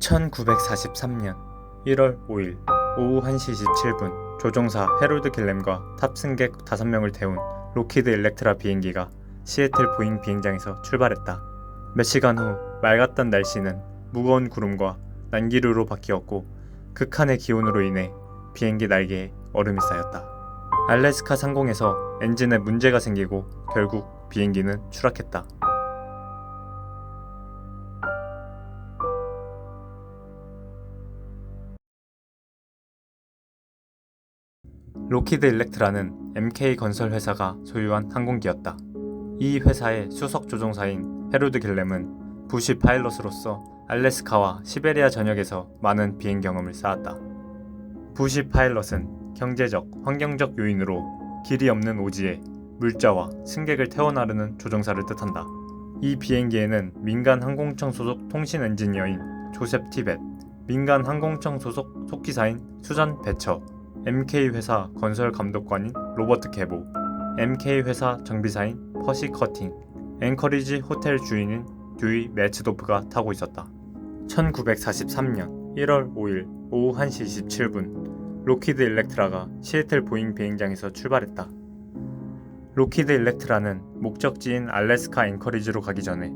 1943년 1월 5일 오후 1시 27분 조종사 해롤드 길렘과 탑승객 5명을 태운 로키드 일렉트라 비행기가 시애틀 보잉 비행장에서 출발했다. 몇 시간 후 맑았던 날씨는 무거운 구름과 난기류로 바뀌었고 극한의 기온으로 인해 비행기 날개에 얼음이 쌓였다. 알래스카 상공에서 엔진에 문제가 생기고 결국 비행기는 추락했다. 로키드 일렉트라는 MK건설 회사가 소유한 항공기였다. 이 회사의 수석 조종사인 해롤드 길렘은 부시 파일럿으로서 알래스카와 시베리아 전역에서 많은 비행 경험을 쌓았다. 부시 파일럿은 경제적, 환경적 요인으로 길이 없는 오지에 물자와 승객을 태워 나르는 조종사를 뜻한다. 이 비행기에는 민간 항공청 소속 통신 엔지니어인 조셉 티벳, 민간 항공청 소속 속기사인 수잔 배처, MK회사 건설 감독관인 로버트 개보, MK회사 정비사인 퍼시 커팅, 앵커리지 호텔 주인인 듀이 매츠도프가 타고 있었다. 1943년 1월 5일 오후 1시 27분 로키드 일렉트라가 시애틀 보잉 비행장에서 출발했다. 로키드 일렉트라는 목적지인 알래스카 앵커리지로 가기 전에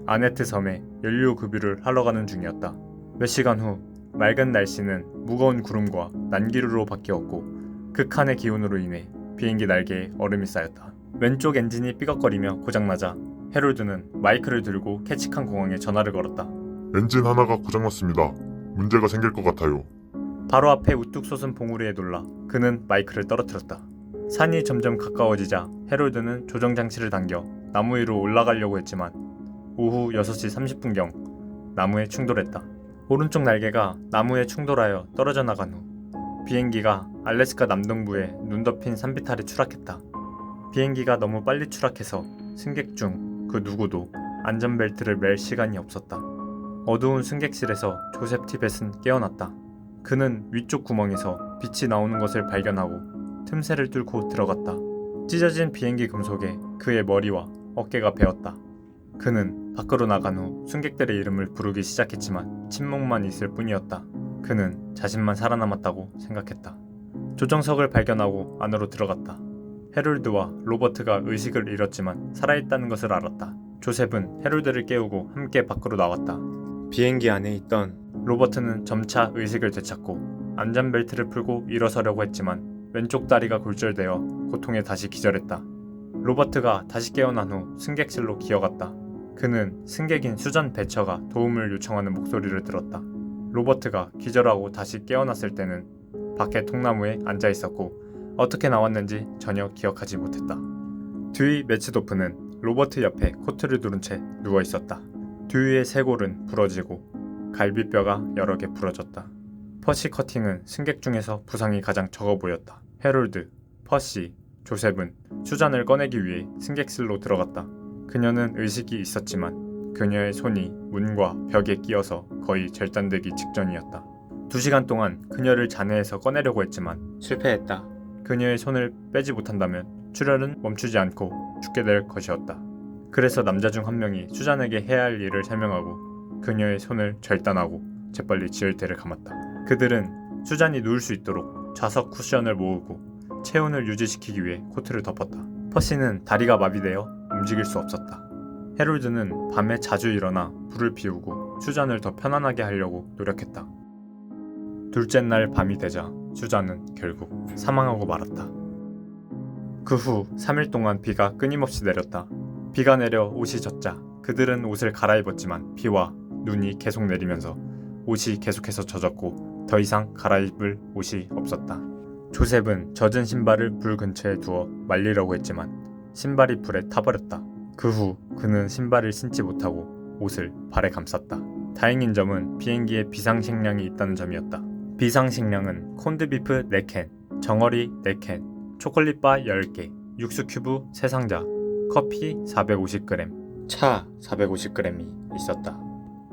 아네트 섬에 연료 급유를 하러 가는 중이었다. 몇 시간 후 맑은 날씨는 무거운 구름과 난기류로 바뀌었고 극한의 기온으로 인해 비행기 날개에 얼음이 쌓였다. 왼쪽 엔진이 삐걱거리며 고장나자 해롤드는 마이크를 들고 캐치칸 공항에 전화를 걸었다. 엔진 하나가 고장났습니다. 문제가 생길 것 같아요. 바로 앞에 우뚝 솟은 봉우리에 놀라 그는 마이크를 떨어뜨렸다. 산이 점점 가까워지자 해롤드는 조정장치를 당겨 나무 위로 올라가려고 했지만 오후 6시 30분경 나무에 충돌했다. 오른쪽 날개가 나무에 충돌하여 떨어져 나간 후 비행기가 알래스카 남동부의 눈 덮인 산비탈에 추락했다. 비행기가 너무 빨리 추락해서 승객 중 그 누구도 안전벨트를 맬 시간이 없었다. 어두운 승객실에서 조셉 티벳은 깨어났다. 그는 위쪽 구멍에서 빛이 나오는 것을 발견하고 틈새를 뚫고 들어갔다. 찢어진 비행기 금속에 그의 머리와 어깨가 베었다. 그는 밖으로 나간 후 승객들의 이름을 부르기 시작했지만 침묵만 있을 뿐이었다. 그는 자신만 살아남았다고 생각했다. 조정석을 발견하고 안으로 들어갔다. 해롤드와 로버트가 의식을 잃었지만 살아있다는 것을 알았다. 조셉은 해롤드를 깨우고 함께 밖으로 나왔다. 비행기 안에 있던 로버트는 점차 의식을 되찾고 안전벨트를 풀고 일어서려고 했지만 왼쪽 다리가 골절되어 고통에 다시 기절했다. 로버트가 다시 깨어난 후 승객실로 기어갔다. 그는 승객인 수잔 배처가 도움을 요청하는 목소리를 들었다. 로버트가 기절하고 다시 깨어났을 때는 밖에 통나무에 앉아 있었고 어떻게 나왔는지 전혀 기억하지 못했다. 듀이 매츠도프는 로버트 옆에 코트를 두른 채 누워 있었다. 듀이의 쇄골은 부러지고 갈비뼈가 여러 개 부러졌다. 퍼시 커팅은 승객 중에서 부상이 가장 적어 보였다. 해롤드, 퍼시, 조셉은 수잔을 꺼내기 위해 승객실로 들어갔다. 그녀는 의식이 있었지만 그녀의 손이 문과 벽에 끼어서 거의 절단되기 직전이었다. 2시간 동안 그녀를 잔해에서 꺼내려고 했지만 실패했다. 그녀의 손을 빼지 못한다면 출혈은 멈추지 않고 죽게 될 것이었다. 그래서 남자 중 한 명이 수잔에게 해야 할 일을 설명하고 그녀의 손을 절단하고 재빨리 지혈대를 감았다. 그들은 수잔이 누울 수 있도록 좌석 쿠션을 모으고 체온을 유지시키기 위해 코트를 덮었다. 퍼시는 다리가 마비되어 움직일 수 없었다. 해롤드는 밤에 자주 일어나 불을 피우고 수잔을 더 편안하게 하려고 노력했다. 둘째 날 밤이 되자 수잔은 결국 사망하고 말았다. 그 후 3일 동안 비가 끊임없이 내렸다. 비가 내려 옷이 젖자 그들은 옷을 갈아입었지만 비와 눈이 계속 내리면서 옷이 계속해서 젖었고 더 이상 갈아입을 옷이 없었다. 조셉은 젖은 신발을 불 근처에 두어 말리려고 했지만 신발이 불에 타버렸다. 그 후 그는 신발을 신지 못하고 옷을 발에 감쌌다. 다행인 점은 비행기에 비상식량이 있다는 점이었다. 비상식량은 콘드비프 4캔, 정어리 4캔, 초콜릿바 10개, 육수 큐브 3상자, 커피 450g, 차 450g이 있었다.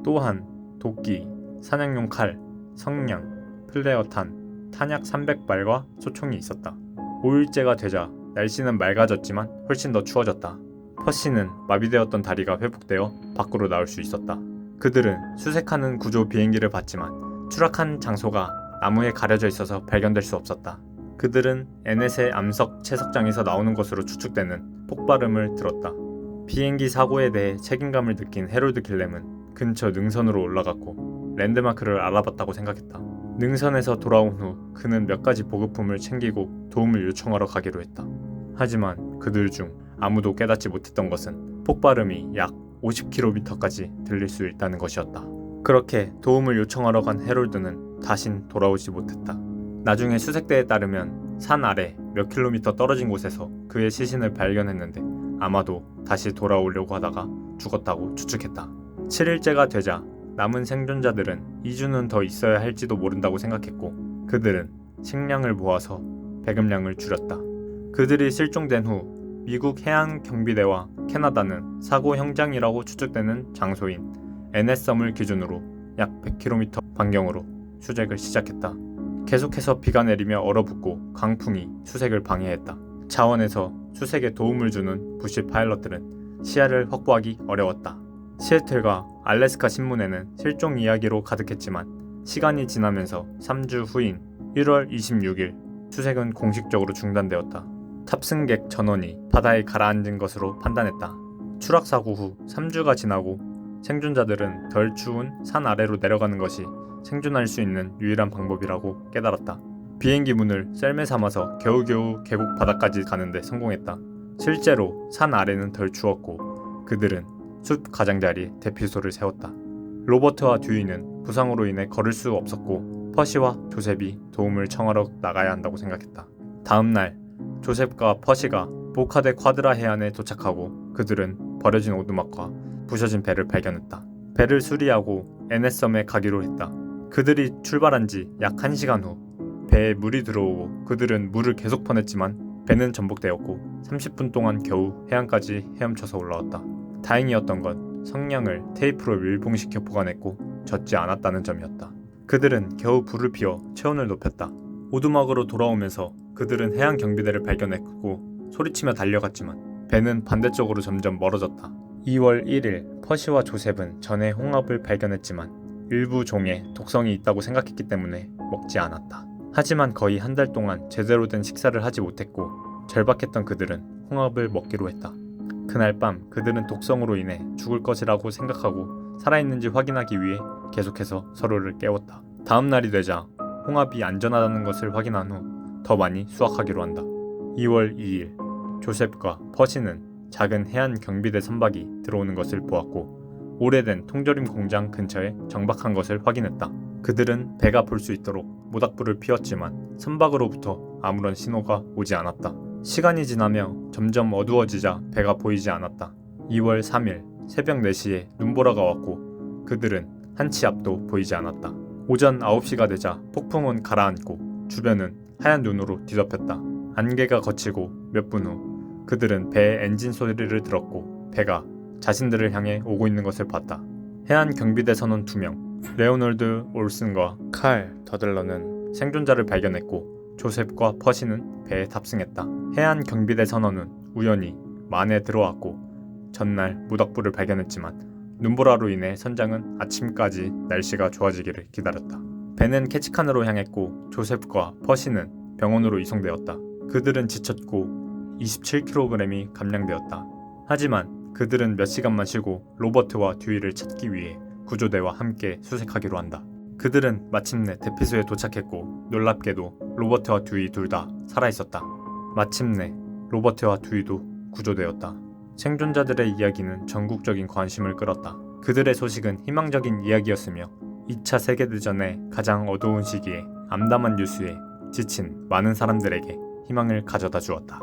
또한 도끼, 사냥용 칼, 성냥, 플레어탄, 탄약 300발과 소총이 있었다. 5일째가 되자 날씨는 맑아졌지만 훨씬 더 추워졌다. 퍼시는 마비되었던 다리가 회복되어 밖으로 나올 수 있었다. 그들은 수색하는 구조 비행기를 봤지만 추락한 장소가 나무에 가려져 있어서 발견될 수 없었다. 그들은 에넷의 암석 채석장에서 나오는 것으로 추측되는 폭발음을 들었다. 비행기 사고에 대해 책임감을 느낀 해롤드 길렘은 근처 능선으로 올라갔고 랜드마크를 알아봤다고 생각했다. 능선에서 돌아온 후 그는 몇 가지 보급품을 챙기고 도움을 요청하러 가기로 했다. 하지만 그들 중 아무도 깨닫지 못했던 것은 폭발음이 약 50km까지 들릴 수 있다는 것이었다. 그렇게 도움을 요청하러 간 해롤드는 다신 돌아오지 못했다. 나중에 수색대에 따르면 산 아래 몇 킬로미터 떨어진 곳에서 그의 시신을 발견했는데 아마도 다시 돌아오려고 하다가 죽었다고 추측했다. 7일째가 되자 남은 생존자들은 2주는 더 있어야 할지도 모른다고 생각했고 그들은 식량을 모아서 배급량을 줄였다. 그들이 실종된 후 미국 해양경비대와 캐나다는 사고 현장이라고 추측되는 장소인 에넷섬을 기준으로 약 100km 반경으로 수색을 시작했다. 계속해서 비가 내리며 얼어붙고 강풍이 수색을 방해했다. 자원에서 수색에 도움을 주는 부시 파일럿들은 시야를 확보하기 어려웠다. 시애틀과 알래스카 신문에는 실종 이야기로 가득했지만 시간이 지나면서 3주 후인 1월 26일 수색은 공식적으로 중단되었다. 탑승객 전원이 바다에 가라앉은 것으로 판단했다. 추락 사고 후 3주가 지나고 생존자들은 덜 추운 산 아래로 내려가는 것이 생존할 수 있는 유일한 방법이라고 깨달았다. 비행기 문을 썰매 삼아서 겨우겨우 계곡 바닥까지 가는데 성공했다. 실제로 산 아래는 덜 추웠고 그들은 숲 가장자리에 대피소를 세웠다. 로버트와 듀이는 부상으로 인해 걸을 수 없었고 퍼시와 조셉이 도움을 청하러 나가야 한다고 생각했다. 다음 날 조셉과 퍼시가 보카데 콰드라 해안에 도착하고 그들은 버려진 오두막과 부셔진 배를 발견했다. 배를 수리하고 에넷섬에 가기로 했다. 그들이 출발한 지 약 1시간 후 배에 물이 들어오고 그들은 물을 계속 퍼냈지만 배는 전복되었고 30분 동안 겨우 해안까지 헤엄쳐서 올라왔다. 다행이었던 건 성냥을 테이프로 밀봉시켜 보관했고 젖지 않았다는 점이었다. 그들은 겨우 불을 피워 체온을 높였다. 오두막으로 돌아오면서 그들은 해양 경비대를 발견했고 소리치며 달려갔지만 배는 반대쪽으로 점점 멀어졌다. 2월 1일 퍼시와 조셉은 전에 홍합을 발견했지만 일부 종에 독성이 있다고 생각했기 때문에 먹지 않았다. 하지만 거의 한 달 동안 제대로 된 식사를 하지 못했고 절박했던 그들은 홍합을 먹기로 했다. 그날 밤 그들은 독성으로 인해 죽을 것이라고 생각하고 살아있는지 확인하기 위해 계속해서 서로를 깨웠다. 다음 날이 되자 홍합이 안전하다는 것을 확인한 후 더 많이 수확하기로 한다. 2월 2일 조셉과 퍼시는 작은 해안 경비대 선박이 들어오는 것을 보았고 오래된 통조림 공장 근처에 정박한 것을 확인했다. 그들은 배가 볼 수 있도록 모닥불을 피웠지만 선박으로부터 아무런 신호가 오지 않았다. 시간이 지나며 점점 어두워지자 배가 보이지 않았다. 2월 3일 새벽 4시에 눈보라가 왔고 그들은 한치 앞도 보이지 않았다. 오전 9시가 되자 폭풍은 가라앉고 주변은 하얀 눈으로 뒤덮였다. 안개가 걷히고 몇 분 후 그들은 배의 엔진 소리를 들었고 배가 자신들을 향해 오고 있는 것을 봤다. 해안 경비대 선원 2명, 레오놀드 올슨과 칼 더들러는 생존자를 발견했고 조셉과 퍼시는 배에 탑승했다. 해안 경비대 선원은 우연히 만에 들어왔고 전날 모닥불을 발견했지만 눈보라로 인해 선장은 아침까지 날씨가 좋아지기를 기다렸다. 배는 캐치칸으로 향했고 조셉과 퍼시는 병원으로 이송되었다. 그들은 지쳤고 27kg이 감량되었다. 하지만 그들은 몇 시간만 쉬고 로버트와 듀이를 찾기 위해 구조대와 함께 수색하기로 한다. 그들은 마침내 대피소에 도착했고 놀랍게도 로버트와 듀이 둘 다 살아있었다. 마침내 로버트와 듀이도 구조되었다. 생존자들의 이야기는 전국적인 관심을 끌었다. 그들의 소식은 희망적인 이야기였으며 2차 세계대전의 가장 어두운 시기에 암담한 뉴스에 지친 많은 사람들에게 희망을 가져다 주었다.